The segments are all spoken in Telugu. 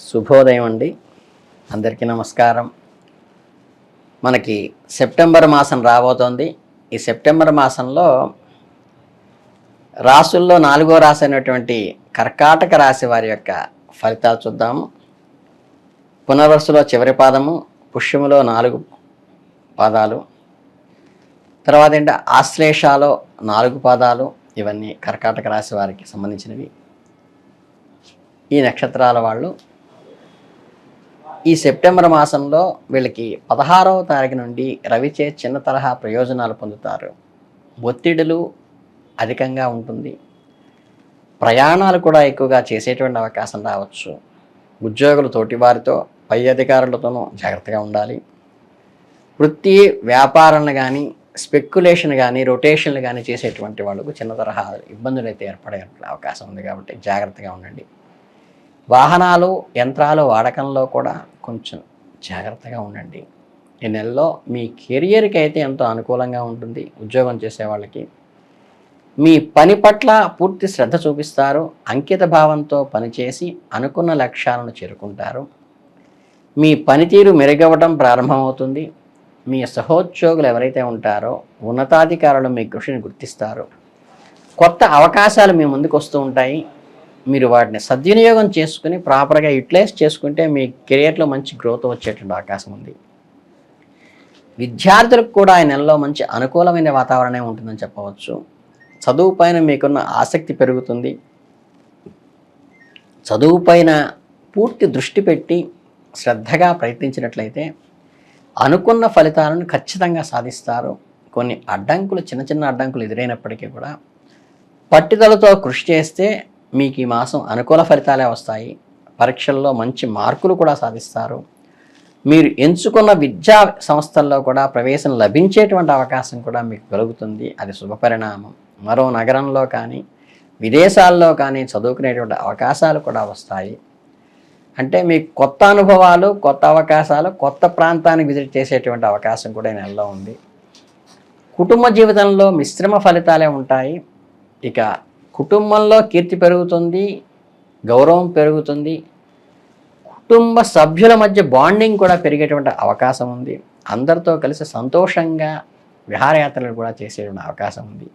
శుభోదయం అండి. అందరికీ నమస్కారం. మనకి సెప్టెంబర్ మాసం రాబోతోంది. ఈ సెప్టెంబర్ మాసంలో రాసుల్లో 4వ రాశి అయినటువంటి కర్కాటక రాశి వారి యొక్క ఫలితాలు చూద్దాము. పునర్వసులో చివరి పాదము, పుష్యములో 4 పాదాలు, తర్వాత ఏంటి ఆశ్లేషాలో 4 పాదాలు. ఇవన్నీ కర్కాటక రాశి వారికి సంబంధించినవి. ఈ నక్షత్రాల వాళ్ళు ఈ సెప్టెంబర్ మాసంలో వీళ్ళకి 16వ తారీఖు నుండి రవిచే చిన్న తరహా ప్రయోజనాలు పొందుతారు. ఒత్తిడులు అధికంగా ఉంటుంది. ప్రయాణాలు కూడా ఎక్కువగా చేసేటువంటి అవకాశం రావచ్చు. ఉద్యోగులు తోటివారితో, పై అధికారులతోనూ జాగ్రత్తగా ఉండాలి. వృత్తి వ్యాపారాలను కానీ, స్పెక్యులేషన్ కానీ, రొటేషన్లు కానీ చేసేటువంటి వాళ్ళకు చిన్న తరహా ఇబ్బందులు అయితే ఏర్పడే అవకాశం ఉంది కాబట్టి జాగ్రత్తగా ఉండండి. వాహనాలు, యంత్రాలు వాడకంలో కూడా కొంచెం జాగ్రత్తగా ఉండండి. ఈ నెలలో మీ కెరియర్కి అయితే ఎంతో అనుకూలంగా ఉంటుంది. ఉద్యోగం చేసే వాళ్ళకి మీ పని పట్ల పూర్తి శ్రద్ధ చూపిస్తారు. అంకిత భావంతో పనిచేసి అనుకున్న లక్ష్యాలను చేరుకుంటారు. మీ పనితీరు మెరుగవడం ప్రారంభమవుతుంది. మీ సహోద్యోగులు ఎవరైతే ఉంటారో ఉన్నతాధికారులు మీ కృషిని గుర్తిస్తారు. కొత్త అవకాశాలు మీ ముందుకు వస్తూ ఉంటాయి. మీరు వాటిని సద్వినియోగం చేసుకుని ప్రాపర్గా యూటిలైజ్ చేసుకుంటే మీ కెరియర్లో మంచి గ్రోత్ వచ్చేటువంటి అవకాశం ఉంది. విద్యార్థులకు కూడా ఈ నెలలో మంచి అనుకూలమైన వాతావరణం ఉంటుందని చెప్పవచ్చు. చదువు పైన మీకున్న ఆసక్తి పెరుగుతుంది. చదువు పైన పూర్తి దృష్టి పెట్టి శ్రద్ధగా ప్రయత్నించినట్లయితే అనుకున్న ఫలితాలను ఖచ్చితంగా సాధిస్తారు. కొన్ని అడ్డంకులు, చిన్న చిన్న అడ్డంకులు ఎదురైనప్పటికీ కూడా పట్టుదలతో కృషి చేస్తే మీకు ఈ మాసం అనుకూల ఫలితాలే వస్తాయి. పరీక్షల్లో మంచి మార్కులు కూడా సాధిస్తారు. మీరు ఎంచుకున్న విద్యా సంస్థల్లో కూడా ప్రవేశం లభించేటువంటి అవకాశం కూడా మీకు కలుగుతుంది. అది శుభపరిణామం. మరో నగరంలో కానీ, విదేశాల్లో కానీ చదువుకునేటువంటి అవకాశాలు కూడా వస్తాయి. అంటే మీకు కొత్త అనుభవాలు, కొత్త అవకాశాలు, కొత్త ప్రాంతానికి విజిట్ చేసేటువంటి అవకాశం కూడా ఈ నెలలో ఉంది. కుటుంబ జీవితంలో మిశ్రమ ఫలితాలే ఉంటాయి. ఇక కుటుంబంలో కీర్తి పెరుగుతుంది, గౌరవం పెరుగుతుంది. కుటుంబ సభ్యుల మధ్య బాండింగ్ కూడా పెరిగేటువంటి అవకాశం ఉంది. అందరితో కలిసి సంతోషంగా విహారయాత్రలు కూడా చేసేటువంటి అవకాశం ఉంది.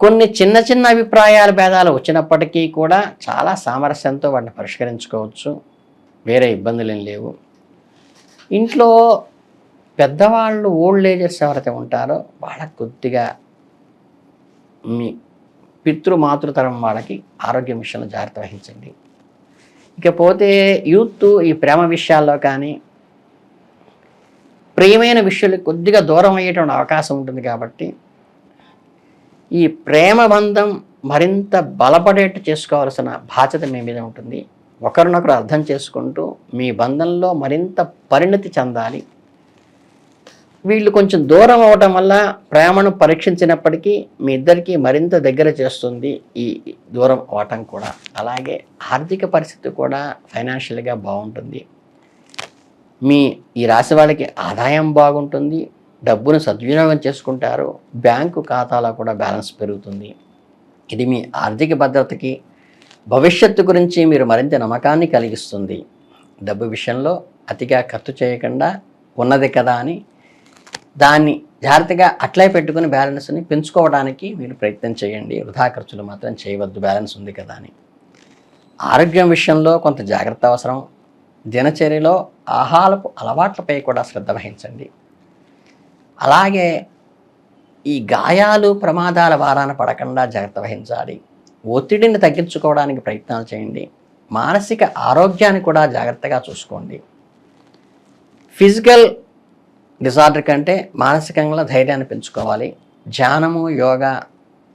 కొన్ని చిన్న చిన్న అభిప్రాయాల భేదాలు వచ్చినప్పటికీ కూడా చాలా సామరస్యంతో వాటిని పరిష్కరించుకోవచ్చు. వేరే ఇబ్బందులు ఏం లేవు. ఇంట్లో పెద్దవాళ్ళు, ఓల్డ్ ఏజెస్ ఎవరైతే ఉంటారో వాళ్ళకు కొద్దిగా మీ పితృమాతృతరం వాళ్ళకి ఆరోగ్యం విషయంలో జాగ్రత్త వహించండి. ఇకపోతే యూత్ ఈ ప్రేమ విషయాల్లో కానీ, ప్రియమైన విషయాలకు కొద్దిగా దూరం అయ్యేటువంటి అవకాశం ఉంటుంది. కాబట్టి ఈ ప్రేమ బంధం మరింత బలపడేట్టు చేసుకోవాల్సిన బాధ్యత మీ మీద ఉంటుంది. ఒకరినొకరు అర్థం చేసుకుంటూ మీ బంధంలో మరింత పరిణతి చెందాలి. వీళ్ళు కొంచెం దూరం అవటం వల్ల ప్రేమను పరీక్షించినప్పటికీ మీ ఇద్దరికీ మరింత దగ్గర చేస్తుంది ఈ దూరం అవటం కూడా. అలాగే ఆర్థిక పరిస్థితి కూడా ఫైనాన్షియల్గా బాగుంటుంది. ఈ రాశి వాళ్ళకి ఆదాయం బాగుంటుంది. డబ్బును సద్వినియోగం చేసుకుంటారు. బ్యాంకు ఖాతాలో కూడా బ్యాలెన్స్ పెరుగుతుంది. ఇది మీ ఆర్థిక భద్రతకి, భవిష్యత్తు గురించి మీరు మరింత నమ్మకాన్ని కలిగిస్తుంది. డబ్బు విషయంలో అతిగా ఖర్చు చేయకుండా ఉన్నది కదా అని దాన్ని జాగ్రత్తగా అట్లే పెట్టుకుని బ్యాలెన్స్ని పెంచుకోవడానికి మీరు ప్రయత్నం చేయండి. వృధా ఖర్చులు మాత్రం చేయవద్దు, బ్యాలెన్స్ ఉంది కదా అని. ఆరోగ్యం విషయంలో కొంత జాగ్రత్త అవసరం. దినచర్యలో ఆహారపు అలవాట్లపై కూడా శ్రద్ధ వహించండి. అలాగే ఈ గాయాలు, ప్రమాదాల భారాన పడకుండా జాగ్రత్త వహించాలి. ఒత్తిడిని తగ్గించుకోవడానికి ప్రయత్నాలు చేయండి. మానసిక ఆరోగ్యాన్ని కూడా జాగ్రత్తగా చూసుకోండి. ఫిజికల్ డిజార్డర్ కంటే మానసికంగా ధైర్యాన్ని పెంచుకోవాలి. ధ్యానము, యోగా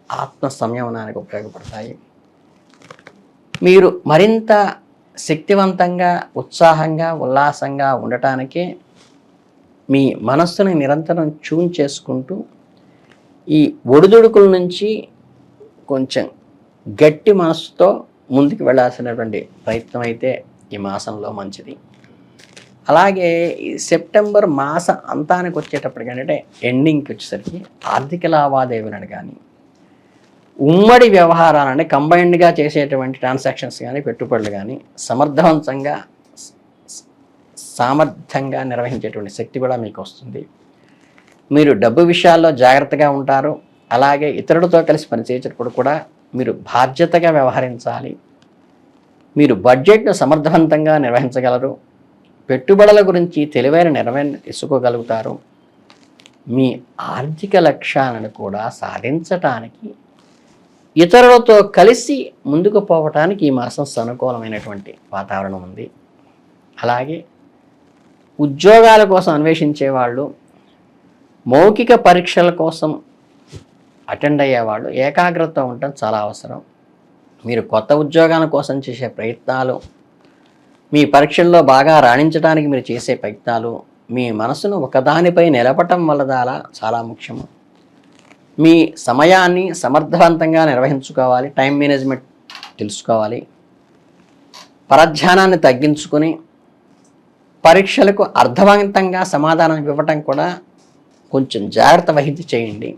ఆత్మ సంయమనానికి ఉపయోగపడతాయి. మీరు మరింత శక్తివంతంగా, ఉత్సాహంగా, ఉల్లాసంగా ఉండటానికే మీ మనస్సుని నిరంతరం ట్యూన్ చేసుకుంటూ ఈ ఒడిదుడుకుల నుంచి కొంచెం గట్టి మనస్సుతో ముందుకు వెళ్ళాల్సినటువంటి ప్రయత్నం అయితే ఈ మాసంలో మంచిది. అలాగే ఈ సెప్టెంబర్ మాస అంతానికి వచ్చేటప్పటికి ఏంటంటే ఎండింగ్కి వచ్చేసరికి ఆర్థిక లావాదేవీలను కానీ, ఉమ్మడి వ్యవహారాలని కంబైన్డ్గా చేసేటువంటి ట్రాన్సాక్షన్స్ కానీ పెట్టుబడులు కానీ సమర్థవంతంగా సామర్థ్యంగా నిర్వహించేటువంటి శక్తి కూడా మీకు వస్తుంది. మీరు డబ్బు విషయాల్లో జాగ్రత్తగా ఉంటారు. అలాగే ఇతరులతో కలిసి పనిచేసేటప్పుడు కూడా మీరు బాధ్యతగా వ్యవహరించాలి. మీరు బడ్జెట్ను సమర్థవంతంగా నిర్వహించగలరు. పెట్టుబడుల గురించి తెలివైన నిర్ణయం తీసుకోగలుగుతారు. మీ ఆర్థిక లక్ష్యాలను కూడా సాధించటానికి ఇతరులతో కలిసి ముందుకు పోవటానికి ఈ మాసం సానుకూలమైనటువంటి వాతావరణం ఉంది. అలాగే ఉద్యోగాల కోసం అన్వేషించే వాళ్ళు, మౌఖిక పరీక్షల కోసం అటెండ్ అయ్యేవాళ్ళు ఏకాగ్రత ఉండటం చాలా అవసరం. మీరు కొత్త ఉద్యోగాల కోసం చేసే ప్రయత్నాలు, మీ పరీక్షల్లో బాగా రాణించడానికి మీరు చేసే ప్రయత్నాలు మీ మనసును ఒకదానిపై నిలపటం వల్ల చాలా ముఖ్యము. మీ సమయాన్ని సమర్థవంతంగా నిర్వహించుకోవాలి. టైం మేనేజ్మెంట్ తెలుసుకోవాలి. పరధ్యానాన్ని తగ్గించుకొని పరీక్షలకు అర్థవంతంగా సమాధానం ఇవ్వటం కూడా కొంచెం జాగ్రత్త వహించి చేయండి.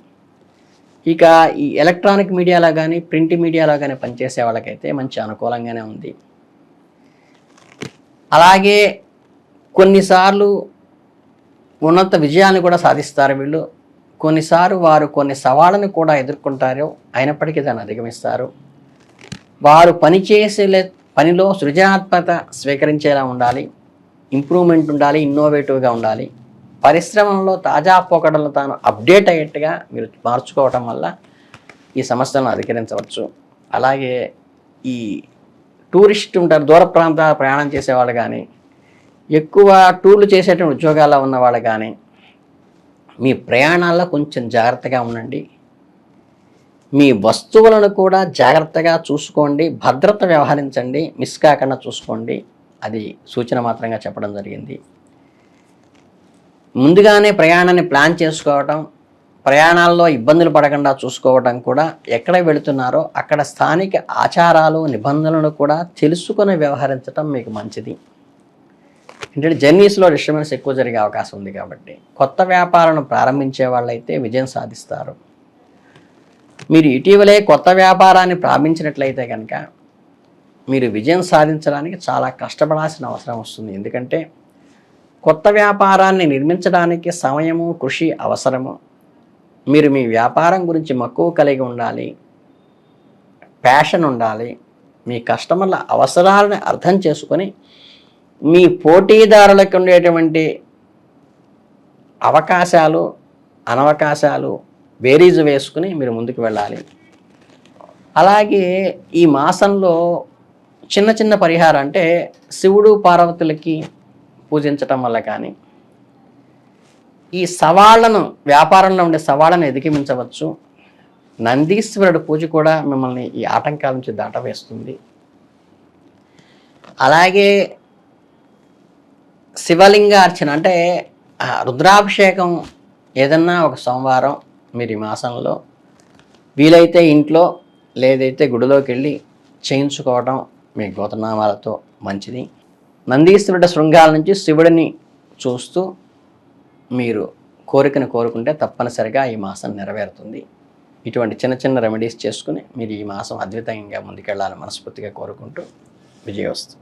ఇక ఈ ఎలక్ట్రానిక్ మీడియాలో కానీ ప్రింట్ మీడియాలో కానీ పనిచేసే వాళ్ళకైతే మంచి అనుకూలంగానే ఉంది. అలాగే కొన్నిసార్లు ఉన్నత విజయాన్ని కూడా సాధిస్తారు వీళ్ళు. కొన్నిసార్లు వారు కొన్ని సవాళ్ళను కూడా ఎదుర్కొంటారు, అయినప్పటికీ దాన్ని అధిగమిస్తారు. వారు పనిలో సృజనాత్మకత స్వీకరించేలా ఉండాలి, ఇంప్రూవ్మెంట్ ఉండాలి, ఇన్నోవేటివ్గా ఉండాలి. పరిశ్రమలో తాజా పోకడలను తాను అప్డేట్ అయ్యేట్టుగా మీరు మార్చుకోవటం వల్ల ఈ సమస్యలను అధిగమించవచ్చు. అలాగే ఈ టూరిస్ట్ ఉంటారు, దూర ప్రాంతాల ప్రయాణం చేసేవాళ్ళు కానీ, ఎక్కువ టూర్లు చేసేటువంటి ఉద్యోగాల్లో ఉన్నవాళ్ళు కానీ మీ ప్రయాణాల్లో కొంచెం జాగ్రత్తగా ఉండండి. మీ వస్తువులను కూడా జాగ్రత్తగా చూసుకోండి, భద్రత వ్యవహరించండి, మిస్ కాకుండా చూసుకోండి. అది సూచన మాత్రంగా చెప్పడం జరిగింది. ముందుగానే ప్రయాణాన్ని ప్లాన్ చేసుకోవటం, ప్రయాణాల్లో ఇబ్బందులు పడకుండా చూసుకోవటం కూడా, ఎక్కడ వెళుతున్నారో అక్కడ స్థానిక ఆచారాలు నిబంధనలను కూడా తెలుసుకొని వ్యవహరించటం మీకు మంచిది. అంటే జర్నీస్లో డిస్టర్బెన్స్ ఎక్కువ జరిగే అవకాశం ఉంది కాబట్టి కొత్త వ్యాపారాలను ప్రారంభించే వాళ్ళైతే విజయం సాధిస్తారు. మీరు ఇటీవలే కొత్త వ్యాపారాన్ని ప్రారంభించినట్లయితే కనుక మీరు విజయం సాధించడానికి చాలా కష్టపడాల్సిన అవసరం వస్తుంది. ఎందుకంటే కొత్త వ్యాపారాన్ని నిర్మించడానికి సమయము, కృషి అవసరము. మీరు మీ వ్యాపారం గురించి మక్కువ కలిగి ఉండాలి, ప్యాషన్ ఉండాలి. మీ కస్టమర్ల అవసరాలను అర్థం చేసుకొని మీ పోటీదారులకు ఉండేటువంటి అవకాశాలు, అనవకాశాలు బేరీజు వేసుకుని మీరు ముందుకు వెళ్ళాలి. అలాగే ఈ మాసంలో చిన్న చిన్న పరిహారం అంటే శివుడు పార్వతులకి పూజించటం వల్ల కానీ ఈ సవాళ్లను, వ్యాపారంలో ఉండే సవాళ్ళను అధిగమించవచ్చు. నందీశ్వరుడు పూజ కూడా మిమ్మల్ని ఈ ఆటంకాల నుంచి దాటవేస్తుంది. అలాగే శివలింగ అర్చన అంటే రుద్రాభిషేకం ఏదన్నా ఒక సోమవారం మీరు ఈ మాసంలో వీలైతే ఇంట్లో లేదైతే గుడిలోకి వెళ్ళి చేయించుకోవడం మీ గోత్రనామాలతో మంచిది. నందీశ్వరుడి శృంగాల నుంచి శివుడిని చూస్తూ మీరు కోరికను కోరుకుంటే తప్పనిసరిగా ఈ మాసం నెరవేరుతుంది. ఇటువంటి చిన్న చిన్న రెమెడీస్ చేసుకుని మీరు ఈ మాసం అద్భుతంగా ముందుకెళ్ళాలని మనస్ఫూర్తిగా కోరుకుంటూ విజయోస్తు.